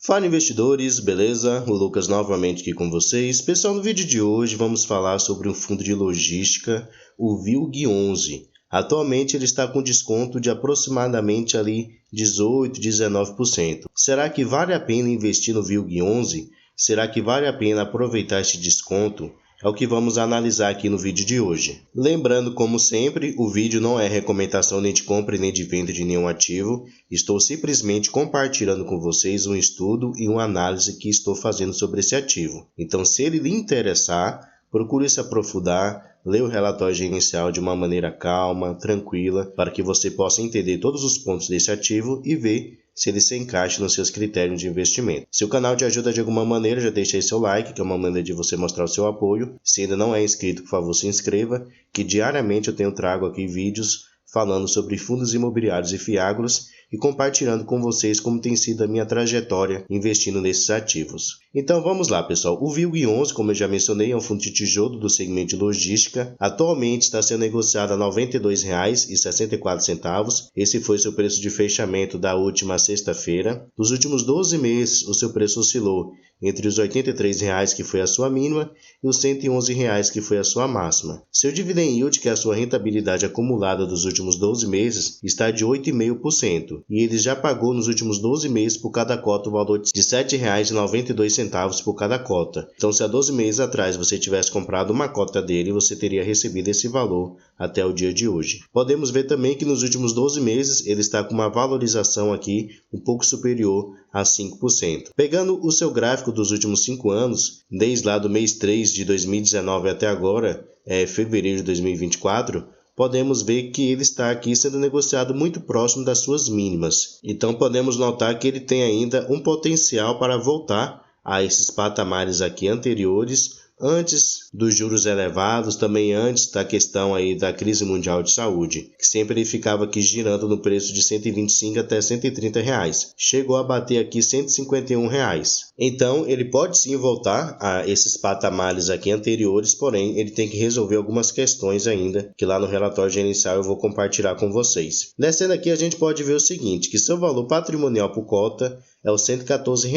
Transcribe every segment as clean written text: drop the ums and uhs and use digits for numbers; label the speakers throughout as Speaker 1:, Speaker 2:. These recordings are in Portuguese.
Speaker 1: Fala investidores, beleza? O Lucas novamente aqui com vocês. Pessoal, no vídeo de hoje vamos falar sobre um fundo de logística, o VILG11. Atualmente ele está com desconto de aproximadamente ali 18, 19%. Será que vale a pena investir no VILG11? Será que vale a pena aproveitar esse desconto? É o que vamos analisar aqui no vídeo de hoje. Lembrando, como sempre, o vídeo não é recomendação nem de compra nem de venda de nenhum ativo. Estou simplesmente compartilhando com vocês um estudo e uma análise que estou fazendo sobre esse ativo. Então, se ele lhe interessar, procure se aprofundar, ler o relatório gerencial de uma maneira calma, tranquila, para que você possa entender todos os pontos desse ativo e ver se ele se encaixa nos seus critérios de investimento. Se o canal te ajuda de alguma maneira, já deixa aí seu like, que é uma maneira de você mostrar o seu apoio. Se ainda não é inscrito, por favor, se inscreva, que diariamente eu trago aqui vídeos falando sobre fundos imobiliários e fiagros e compartilhando com vocês como tem sido a minha trajetória investindo nesses ativos. Então vamos lá, pessoal. O VILG11, como eu já mencionei, é um fundo de tijolo do segmento de logística. Atualmente está sendo negociado a R$ 92,64. Esse foi seu preço de fechamento da última sexta-feira. Nos últimos 12 meses, o seu preço oscilou entre os R$ 83,00, que foi a sua mínima, e os R$ 111,00, que foi a sua máxima. Seu dividend yield, que é a sua rentabilidade acumulada dos últimos 12 meses, está de 8,5%. E ele já pagou nos últimos 12 meses por cada cota o valor de R$ 7,92 por cada cota. Então, se há 12 meses atrás você tivesse comprado uma cota dele, você teria recebido esse valor até o dia de hoje. Podemos ver também que nos últimos 12 meses ele está com uma valorização aqui um pouco superior a 5%. Pegando o seu gráfico dos últimos 5 anos, desde lá do mês 3 de 2019 até agora, fevereiro de 2024, podemos ver que ele está aqui sendo negociado muito próximo das suas mínimas. Então podemos notar que ele tem ainda um potencial para voltar a esses patamares aqui anteriores, antes dos juros elevados, também antes da questão aí da crise mundial de saúde, que sempre ele ficava aqui girando no preço de R$ 125 até R$ 130. Chegou a bater aqui R$ 151. Então, ele pode sim voltar a esses patamares aqui anteriores, porém, ele tem que resolver algumas questões ainda, que lá no relatório gerencial eu vou compartilhar com vocês. Descendo aqui, a gente pode ver o seguinte, que seu valor patrimonial por cota é os R$ 114.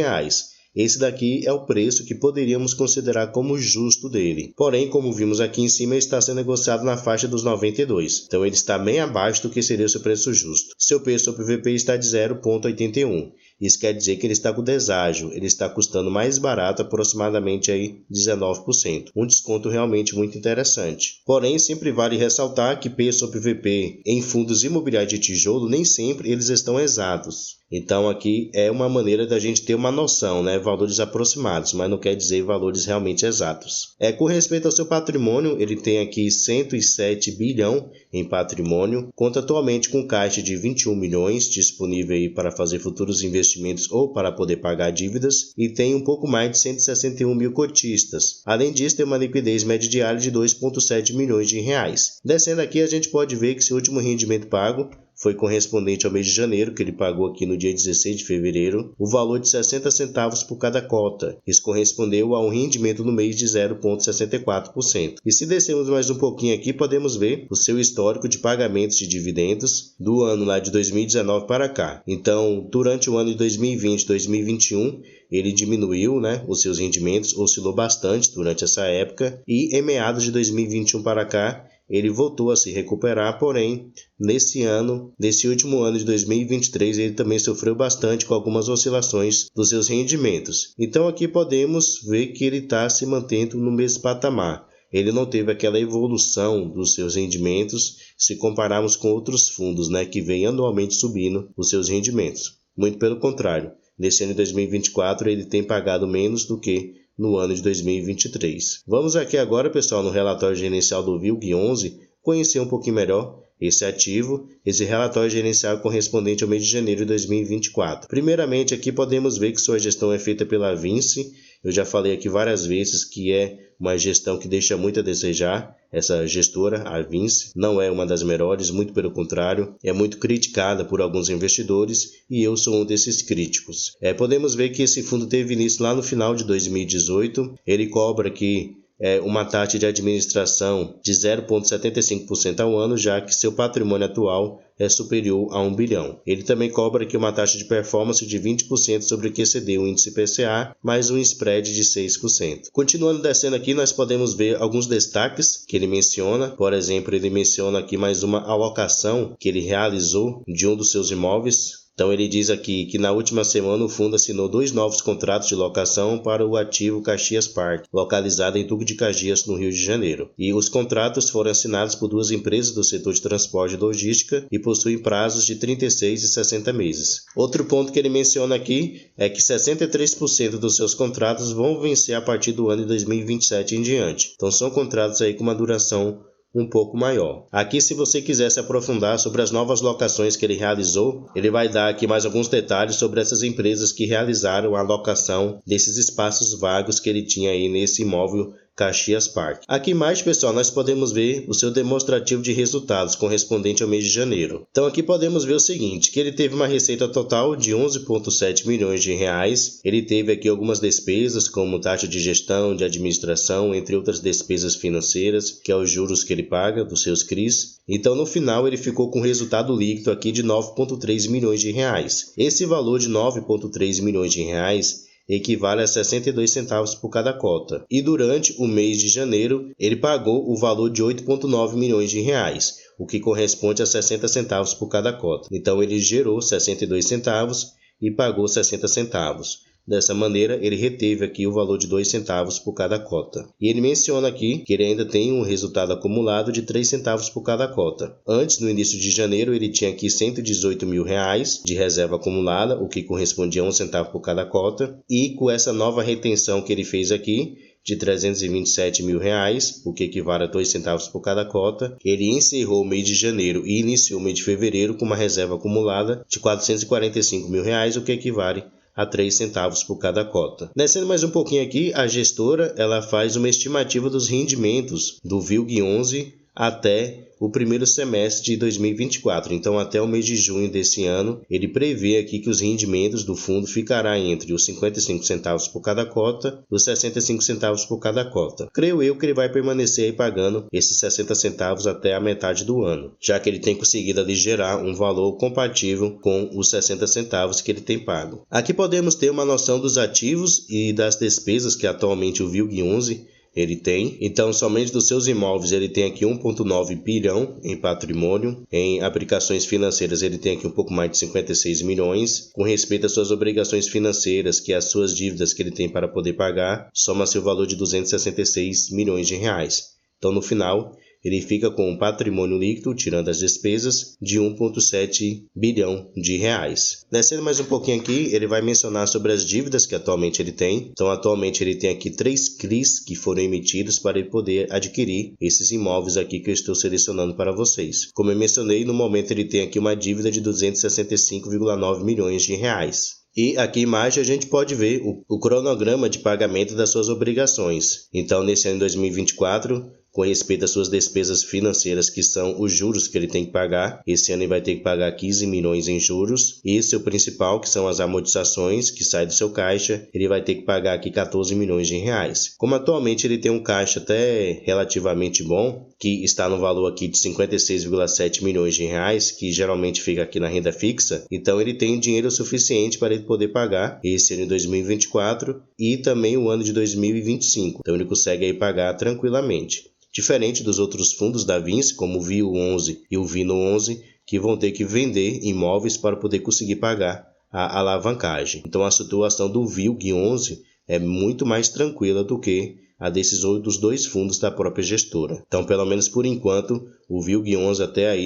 Speaker 1: Esse daqui é o preço que poderíamos considerar como justo dele. Porém, como vimos aqui em cima, ele está sendo negociado na faixa dos 92. Então, ele está bem abaixo do que seria o seu preço justo. Seu preço sobre VP está de 0,81. Isso quer dizer que ele está com deságio. Ele está custando mais barato, aproximadamente aí 19%. Um desconto realmente muito interessante. Porém, sempre vale ressaltar que P sobre VP em fundos imobiliários de tijolo, nem sempre eles estão exatos. Então aqui é uma maneira da gente ter uma noção, né? Valores aproximados, mas não quer dizer valores realmente exatos. Com respeito ao seu patrimônio, ele tem aqui 107 bilhão em patrimônio, conta atualmente com caixa de 21 milhões disponível aí para fazer futuros investimentos ou para poder pagar dívidas e tem um pouco mais de 161 mil cotistas. Além disso, tem uma liquidez média diária de 2,7 milhões de reais. Descendo aqui, a gente pode ver que seu último rendimento pago foi correspondente ao mês de janeiro, que ele pagou aqui no dia 16 de fevereiro, o valor de 60 centavos por cada cota. Isso correspondeu a um rendimento no mês de 0,64%. E se descermos mais um pouquinho aqui, podemos ver o seu histórico de pagamentos de dividendos do ano lá de 2019 para cá. Então, durante o ano de 2020 e 2021, ele diminuiu, né, os seus rendimentos, oscilou bastante durante essa época e em meados de 2021 para cá, ele voltou a se recuperar, porém, nesse último ano de 2023, ele também sofreu bastante com algumas oscilações dos seus rendimentos. Então aqui podemos ver que ele está se mantendo no mesmo patamar. Ele não teve aquela evolução dos seus rendimentos se compararmos com outros fundos, né, que vêm anualmente subindo os seus rendimentos. Muito pelo contrário, nesse ano de 2024 ele tem pagado menos do que no ano de 2023. Vamos aqui agora, pessoal, no relatório gerencial do VILG11, conhecer um pouquinho melhor esse ativo, esse relatório gerencial correspondente ao mês de janeiro de 2024. Primeiramente, aqui podemos ver que sua gestão é feita pela Vinci. Eu já falei aqui várias vezes que é uma gestão que deixa muito a desejar. Essa gestora, a Vinci, não é uma das melhores, muito pelo contrário, é muito criticada por alguns investidores e eu sou um desses críticos. Podemos ver que esse fundo teve início lá no final de 2018, ele cobra aqui uma taxa de administração de 0,75% ao ano, já que seu patrimônio atual é superior a 1 bilhão. Ele também cobra aqui uma taxa de performance de 20% sobre o que exceder o índice IPCA, mais um spread de 6%. Continuando descendo aqui, nós podemos ver alguns destaques que ele menciona. Por exemplo, ele menciona aqui mais uma alocação que ele realizou de um dos seus imóveis. Então ele diz aqui que na última semana o fundo assinou 2 novos contratos de locação para o ativo Caxias Park, localizado em Duque de Caxias, no Rio de Janeiro. E os contratos foram assinados por 2 empresas do setor de transporte e logística e possuem prazos de 36 e 60 meses. Outro ponto que ele menciona aqui é que 63% dos seus contratos vão vencer a partir do ano de 2027 em diante. Então são contratos aí com uma duração um pouco maior. Aqui, se você quiser se aprofundar sobre as novas locações que ele realizou, ele vai dar aqui mais alguns detalhes sobre essas empresas que realizaram a locação desses espaços vagos que ele tinha aí nesse imóvel Caxias Park. Aqui mais, pessoal, nós podemos ver o seu demonstrativo de resultados correspondente ao mês de janeiro. Então aqui podemos ver o seguinte, que ele teve uma receita total de 11,7 milhões de reais. Ele teve aqui algumas despesas, como taxa de gestão, de administração, entre outras despesas financeiras, que é os juros que ele paga dos seus CRIs. Então no final ele ficou com um resultado líquido aqui de 9,3 milhões de reais. Esse valor de 9,3 milhões de reais equivale a 62 centavos por cada cota. E durante o mês de janeiro, ele pagou o valor de 8,9 milhões de reais, o que corresponde a 60 centavos por cada cota. Então ele gerou 62 centavos e pagou 60 centavos. Dessa maneira, ele reteve aqui o valor de 2 centavos por cada cota. E ele menciona aqui que ele ainda tem um resultado acumulado de 3 centavos por cada cota. Antes, no início de janeiro, ele tinha aqui 118 mil reais de reserva acumulada, o que correspondia a 1 centavo por cada cota. E com essa nova retenção que ele fez aqui, de 327 mil reais, o que equivale a 2 centavos por cada cota, ele encerrou o mês de janeiro e iniciou o mês de fevereiro com uma reserva acumulada de 445 mil reais, o que equivale a 3 centavos por cada cota. Descendo mais um pouquinho aqui, a gestora ela faz uma estimativa dos rendimentos do VILG11 até o primeiro semestre de 2024. Então, até o mês de junho desse ano, ele prevê aqui que os rendimentos do fundo ficará entre os 55 centavos por cada cota e os 65 centavos por cada cota. Creio eu que ele vai permanecer aí pagando esses 60 centavos até a metade do ano, já que ele tem conseguido ali gerar um valor compatível com os 60 centavos que ele tem pago. Aqui podemos ter uma noção dos ativos e das despesas que atualmente o VILG11 ele tem. Então, somente dos seus imóveis, ele tem aqui 1,9 bilhão em patrimônio. Em aplicações financeiras, ele tem aqui um pouco mais de 56 milhões. Com respeito às suas obrigações financeiras, que as suas dívidas que ele tem para poder pagar, soma-se o valor de 266 milhões de reais. Então, no final, ele fica com um patrimônio líquido, tirando as despesas, de 1,7 bilhão de reais. Descendo mais um pouquinho aqui, ele vai mencionar sobre as dívidas que atualmente ele tem. Então, atualmente ele tem aqui 3 CRIs que foram emitidos para ele poder adquirir esses imóveis aqui que eu estou selecionando para vocês. Como eu mencionei, no momento ele tem aqui uma dívida de 265,9 milhões de reais. E aqui embaixo a gente pode ver o cronograma de pagamento das suas obrigações. Então, nesse ano de 2024, com respeito às suas despesas financeiras, que são os juros que ele tem que pagar. Esse ano ele vai ter que pagar 15 milhões em juros. E seu principal, que são as amortizações que saem do seu caixa, ele vai ter que pagar aqui 14 milhões de reais. Como atualmente ele tem um caixa até relativamente bom, que está no valor aqui de 56,7 milhões de reais, que geralmente fica aqui na renda fixa, então ele tem dinheiro suficiente para ele poder pagar esse ano de 2024 e também o ano de 2025. Então ele consegue aí pagar tranquilamente. Diferente dos outros fundos da Vinci, como o VIL11 e o VINO11, que vão ter que vender imóveis para poder conseguir pagar a alavancagem. Então a situação do VILG11 é muito mais tranquila do que a desses outros 2 fundos da própria gestora. Então, pelo menos por enquanto, o VILG11 até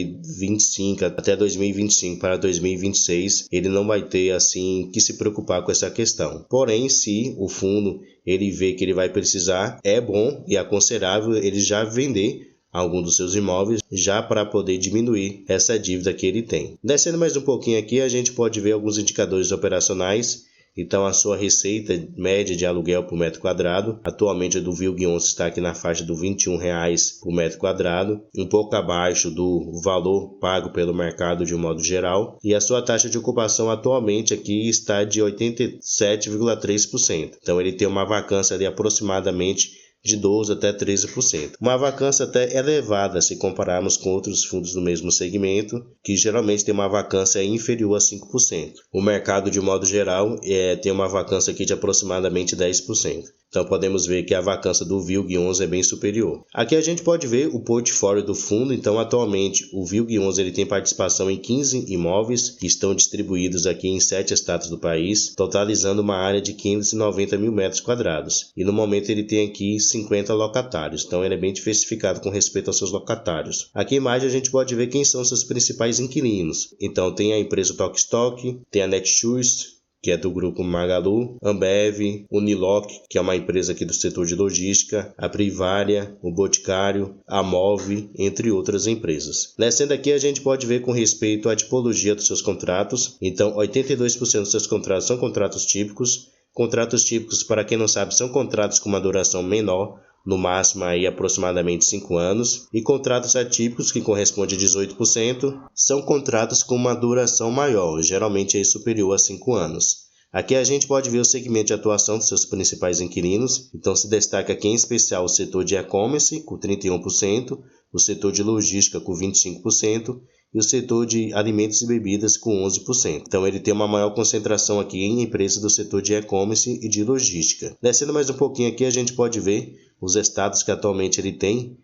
Speaker 1: 2025 para 2026, ele não vai ter assim que se preocupar com essa questão. Porém, se o fundo ele vê que ele vai precisar, é bom e aconselhável ele já vender algum dos seus imóveis já para poder diminuir essa dívida que ele tem. Descendo mais um pouquinho aqui, a gente pode ver alguns indicadores operacionais. Então, a sua receita média de aluguel por metro quadrado, atualmente a do VILG11 está aqui na faixa do R$ 21,00 por metro quadrado, um pouco abaixo do valor pago pelo mercado de um modo geral, e a sua taxa de ocupação atualmente aqui está de 87,3%. Então, ele tem uma vacância de aproximadamente de 12% até 13%. Uma vacância até elevada se compararmos com outros fundos do mesmo segmento, que geralmente tem uma vacância inferior a 5%. O mercado, de modo geral, tem uma vacância aqui de aproximadamente 10%. Então podemos ver que a vacância do VILG11 é bem superior. Aqui a gente pode ver o portfólio do fundo. Então atualmente o VILG11 ele tem participação em 15 imóveis que estão distribuídos aqui em 7 estados do país, totalizando uma área de 590 mil metros quadrados. E no momento ele tem aqui 50 locatários, então ele é bem diversificado com respeito aos seus locatários. Aqui em imagem a gente pode ver quem são seus principais inquilinos. Então tem a empresa Tok-Stock, tem a Netshoes, que é do grupo Magalu, Ambev, Uniloc, que é uma empresa aqui do setor de logística, a Privaria, o Boticário, a Move, entre outras empresas. Descendo aqui a gente pode ver com respeito à tipologia dos seus contratos. Então 82% dos seus contratos são contratos típicos. Contratos típicos, para quem não sabe, são contratos com uma duração menor, no máximo aí aproximadamente 5 anos, e contratos atípicos, que corresponde a 18%, são contratos com uma duração maior, geralmente aí superior a 5 anos. Aqui a gente pode ver o segmento de atuação dos seus principais inquilinos. Então se destaca aqui em especial o setor de e-commerce com 31%, o setor de logística com 25%, e o setor de alimentos e bebidas com 11%. Então ele tem uma maior concentração aqui em empresas do setor de e-commerce e de logística. Descendo mais um pouquinho aqui a gente pode ver os estados que atualmente ele tem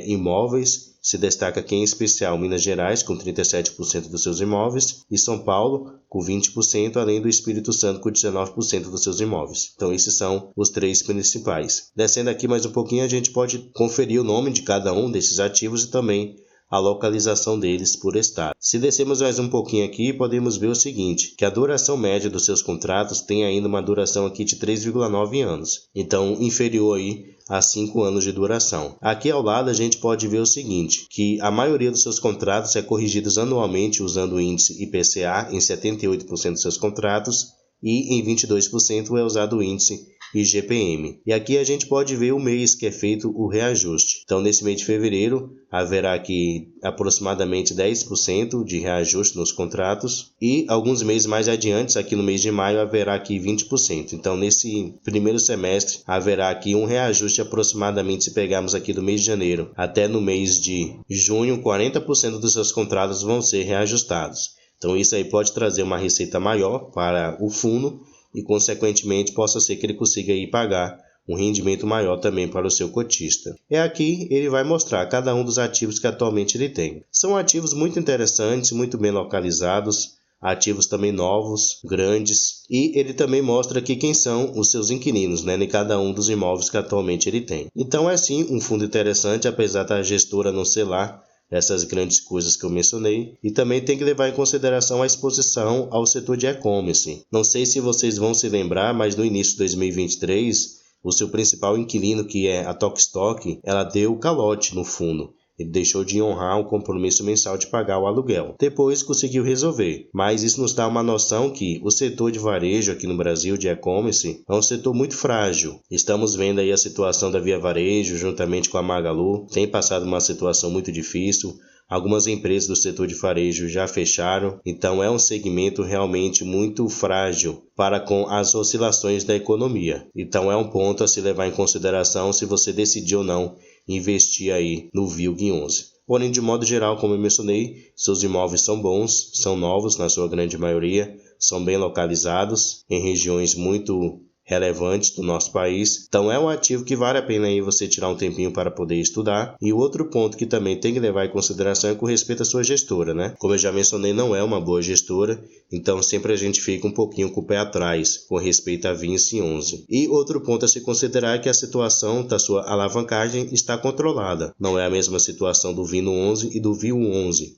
Speaker 1: imóveis. Se destaca aqui em especial Minas Gerais com 37% dos seus imóveis e São Paulo com 20%, além do Espírito Santo com 19% dos seus imóveis. Então esses são os 3 principais. Descendo aqui mais um pouquinho a gente pode conferir o nome de cada um desses ativos e também a localização deles por estado. Se descermos mais um pouquinho aqui, podemos ver o seguinte, que a duração média dos seus contratos tem ainda uma duração aqui de 3,9 anos, então inferior aí a 5 anos de duração. Aqui ao lado a gente pode ver o seguinte, que a maioria dos seus contratos é corrigidos anualmente usando o índice IPCA em 78% dos seus contratos e em 22% é usado o índice IGPM. E aqui a gente pode ver o mês que é feito o reajuste. Então nesse mês de fevereiro haverá aqui aproximadamente 10% de reajuste nos contratos e alguns meses mais adiante, aqui no mês de maio, haverá aqui 20%. Então nesse primeiro semestre haverá aqui um reajuste aproximadamente, se pegarmos aqui do mês de janeiro até no mês de junho, 40% dos seus contratos vão ser reajustados. Então isso aí pode trazer uma receita maior para o fundo e consequentemente possa ser que ele consiga aí pagar um rendimento maior também para o seu cotista. Aqui ele vai mostrar cada um dos ativos que atualmente ele tem. São ativos muito interessantes, muito bem localizados, ativos também novos, grandes, e ele também mostra aqui quem são os seus inquilinos, em cada um dos imóveis que atualmente ele tem. Então é sim um fundo interessante, apesar da gestora não ser lá essas grandes coisas que eu mencionei, e também tem que levar em consideração a exposição ao setor de e-commerce. Não sei se vocês vão se lembrar, mas no início de 2023, o seu principal inquilino, que é a Tok-Stock, ela deu calote no fundo. Ele deixou de honrar o compromisso mensal de pagar o aluguel. Depois conseguiu resolver, mas isso nos dá uma noção que o setor de varejo aqui no Brasil, de e-commerce, é um setor muito frágil. Estamos vendo aí a situação da Via Varejo, juntamente com a Magalu, tem passado uma situação muito difícil. Algumas empresas do setor de varejo já fecharam, então é um segmento realmente muito frágil para com as oscilações da economia. Então é um ponto a se levar em consideração se você decidir ou não investir aí no VILG11. Porém, de modo geral, como eu mencionei, seus imóveis são bons, são novos na sua grande maioria, são bem localizados em regiões muito relevantes do nosso país. Então é um ativo que vale a pena aí você tirar um tempinho para poder estudar. E o outro ponto que também tem que levar em consideração é com respeito à sua gestora, Como eu já mencionei, não é uma boa gestora, então sempre a gente fica um pouquinho com o pé atrás com respeito a Vinci 11. E outro ponto a se considerar é que a situação da sua alavancagem está controlada. Não é a mesma situação do Vino 11 e do VIL 11.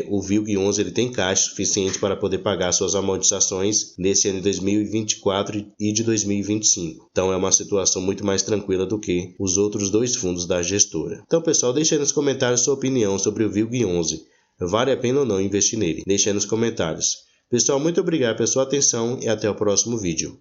Speaker 1: O VILG 11 ele tem caixa suficiente para poder pagar suas amortizações nesse ano de 2024 e de 2025. Então é uma situação muito mais tranquila do que os outros 2 fundos da gestora. Então, pessoal, deixe aí nos comentários sua opinião sobre o VILG 11. Vale a pena ou não investir nele? Deixe aí nos comentários. Pessoal, muito obrigado pela sua atenção e até o próximo vídeo.